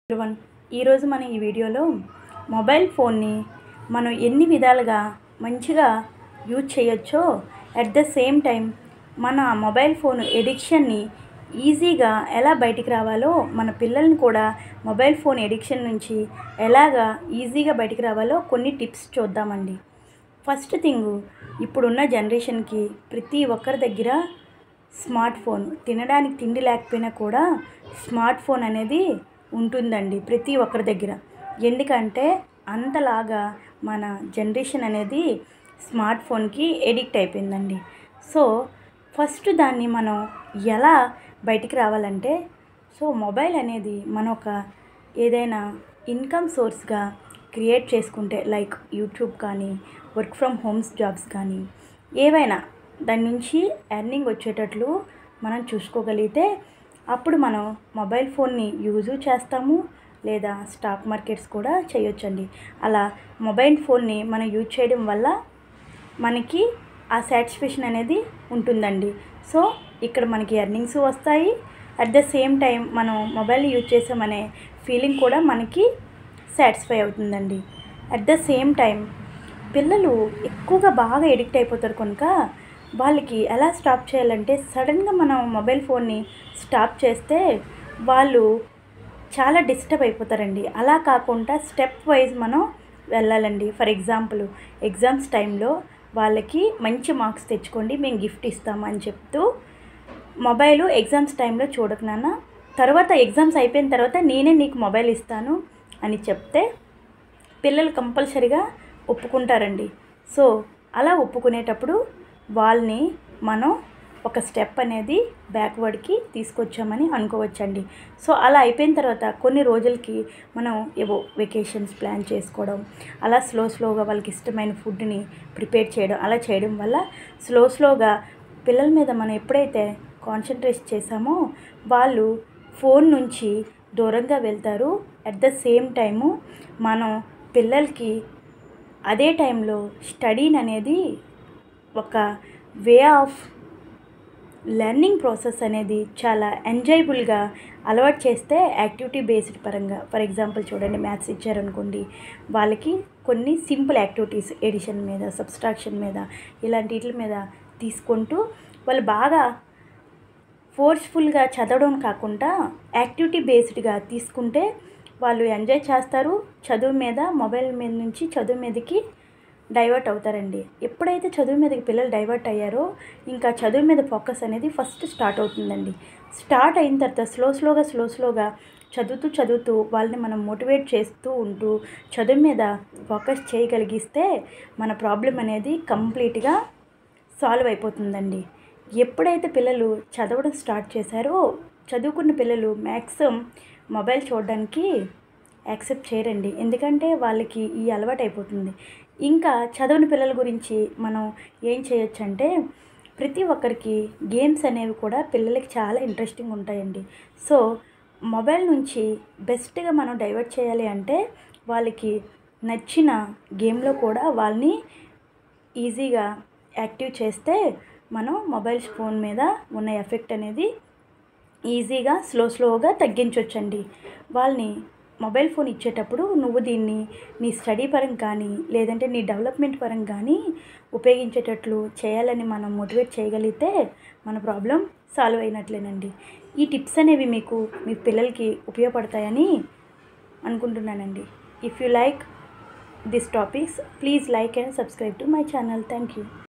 Everyone ఈరోజు మనం ఈ వీడియోలో మొబైల్ ఫోన్ని మనం ఎన్ని విధాలుగా మంచిగా యూజ్ చేయొచ్చో అట్ ద సేమ్ టైం మన మొబైల్ ఫోన్ ఎడిక్షన్ని ఈజీగా ఎలా బయటికి రావాలో మన పిల్లల్ని కూడా మొబైల్ ఫోన్ ఎడిక్షన్ నుంచి ఎలాగా ఈజీగా బయటికి రావాలో కొన్ని టిప్స్ చూద్దామండి. ఫస్ట్ థింగ్, ఇప్పుడున్న జనరేషన్కి ప్రతి ఒక్కరి దగ్గర స్మార్ట్ ఫోన్, తినడానికి తిండి లేకపోయినా కూడా స్మార్ట్ ఫోన్ అనేది ఉంటుందండి ప్రతి ఒక్కరి దగ్గర. ఎందుకంటే అంతలాగా మన జనరేషన్ అనేది స్మార్ట్ ఫోన్కి ఎడిక్ట్ అయిపోయిందండి. సో ఫస్ట్ దాన్ని మనం ఎలా బయటికి రావాలంటే, మొబైల్ అనేది మన ఒక ఏదైనా ఇన్కమ్ సోర్స్గా క్రియేట్ చేసుకుంటే, లైక్ యూట్యూబ్ కానీ, వర్క్ ఫ్రమ్ హోమ్స్ జాబ్స్ కానీ, ఏవైనా దాని నుంచి ఎర్నింగ్ వచ్చేటట్లు మనం చూసుకోగలిగితే అప్పుడు మనం మొబైల్ ఫోన్ని యూజు చేస్తాము, లేదా స్టాక్ మార్కెట్స్ కూడా చేయొచ్చండి. అలా మొబైల్ ఫోన్ని మనం యూజ్ చేయడం వల్ల మనకి ఆ సాటిస్ఫాక్షన్ అనేది ఉంటుందండి. సో ఇక్కడ మనకి ఎర్నింగ్స్ వస్తాయి, అట్ ద సేమ్ టైం మనం మొబైల్ని యూజ్ చేసామనే ఫీలింగ్ కూడా మనకి సాటిస్ఫై అవుతుందండి. అట్ ద సేమ్ టైం పిల్లలు ఎక్కువగా బాగా ఎడిక్ట్ అయిపోతారు కనుక వాళ్ళకి ఎలా స్టాప్ చేయాలంటే, సడన్గా మనం మొబైల్ ఫోన్ని స్టాప్ చేస్తే వాళ్ళు చాలా డిస్టర్బ్ అయిపోతారండి. అలా కాకుండా స్టెప్ వైజ్ మనం వెళ్ళాలండి. ఫర్ ఎగ్జాంపుల్, ఎగ్జామ్స్ టైంలో వాళ్ళకి మంచి మార్క్స్ తెచ్చుకోండి, మేము గిఫ్ట్ ఇస్తాము అని చెప్తూ, మొబైల్ ఎగ్జామ్స్ టైంలో చూడకు నాన్న, తర్వాత ఎగ్జామ్స్ అయిపోయిన తర్వాత నేనే నీకు మొబైల్ ఇస్తాను అని చెప్తే పిల్లలు కంపల్సరీగా ఒప్పుకుంటారండి. సో అలా ఒప్పుకునేటప్పుడు వాళ్ళని మనం ఒక స్టెప్ అనేది బ్యాక్వర్డ్కి తీసుకొచ్చామని అనుకోవచ్చండి. సో అలా అయిపోయిన తర్వాత కొన్ని రోజులకి మనం ఏవో వెకేషన్స్ ప్లాన్ చేసుకోవడం, అలా స్లోగా వాళ్ళకి ఇష్టమైన ఫుడ్ని ప్రిపేర్ చేయడం, అలా చేయడం వల్ల స్లోగా పిల్లల మీద మనం ఎప్పుడైతే కాన్సన్ట్రేట్ చేసామో వాళ్ళు ఫోన్ నుంచి దూరంగా వెళ్తారు. అట్ ద సేమ్ టైము మనం పిల్లలకి అదే టైంలో స్టడీని అనేది ఒక వే ఆఫ్ లెర్నింగ్ ప్రాసెస్ అనేది చాలా ఎంజాయబుల్గా అలవాటు చేస్తే, యాక్టివిటీ బేస్డ్ పరంగా, ఫర్ ఎగ్జాంపుల్ చూడండి, మ్యాథ్స్ ఇచ్చారనుకోండి, వాళ్ళకి కొన్ని సింపుల్ యాక్టివిటీస్, ఎడిషన్ మీద, సబ్స్ట్రాక్షన్ మీద, ఇలాంటి వీటి మీద తీసుకుంటూ వాళ్ళు బాగా ఫోర్స్ఫుల్గా చదవడం కాకుండా యాక్టివిటీ బేస్డ్గా తీసుకుంటే వాళ్ళు ఎంజాయ్ చేస్తారు. చదువు మీద, మొబైల్ మీద నుంచి చదువు మీదకి డైవర్ట్ అవుతారండి. ఎప్పుడైతే చదువు మీదకి పిల్లలు డైవర్ట్ అయ్యారో ఇంకా చదువు మీద ఫోకస్ అనేది ఫస్ట్ స్టార్ట్ అవుతుందండి. స్టార్ట్ అయిన తర్వాత స్లోగా చదువుతూ వాళ్ళని మనం మోటివేట్ చేస్తూ ఉంటూ చదువు మీద ఫోకస్ చేయగలిగిస్తే మన ప్రాబ్లం అనేది కంప్లీట్గా సాల్వ్ అయిపోతుందండి. ఎప్పుడైతే పిల్లలు చదవడం స్టార్ట్ చేశారో, చదువుకున్న పిల్లలు మ్యాక్సిమం మొబైల్ చూడడానికి యాక్సెప్ట్ చేయరండి. ఎందుకంటే వాళ్ళకి ఈ అలవాటు అయిపోతుంది. ఇంకా చదవని పిల్లల గురించి మనం ఏం చేయొచ్చంటే, ప్రతి ఒక్కరికి గేమ్స్ అనేవి కూడా పిల్లలకి చాలా ఇంట్రెస్టింగ్ ఉంటాయండి. సో మొబైల్ నుంచి బెస్ట్గా మనం డైవర్ట్ చేయాలి అంటే వాళ్ళకి నచ్చిన గేమ్లో కూడా వాళ్ళని ఈజీగా యాక్టివ్ చేస్తే మనం మొబైల్ ఫోన్ మీద ఉన్న ఎఫెక్ట్ అనేది ఈజీగా స్లోగా తగ్గించవచ్చండి. వాళ్ళని మొబైల్ ఫోన్ ఇచ్చేటప్పుడు నువ్వు దీన్ని నీ స్టడీ పరంగా కానీ, లేదంటే నీ డెవలప్మెంట్ పరంగా కానీ ఉపయోగించేటట్లు చేయాలని మనం మోటివేట్ చేయగలిగితే మన ప్రాబ్లం సాల్వ్ అయినట్లేనండి. ఈ టిప్స్ అనేవి మీకు మీ పిల్లలకి ఉపయోగపడతాయని అనుకుంటున్నానండి. If you like this topics, please like and subscribe to my channel. Thank you.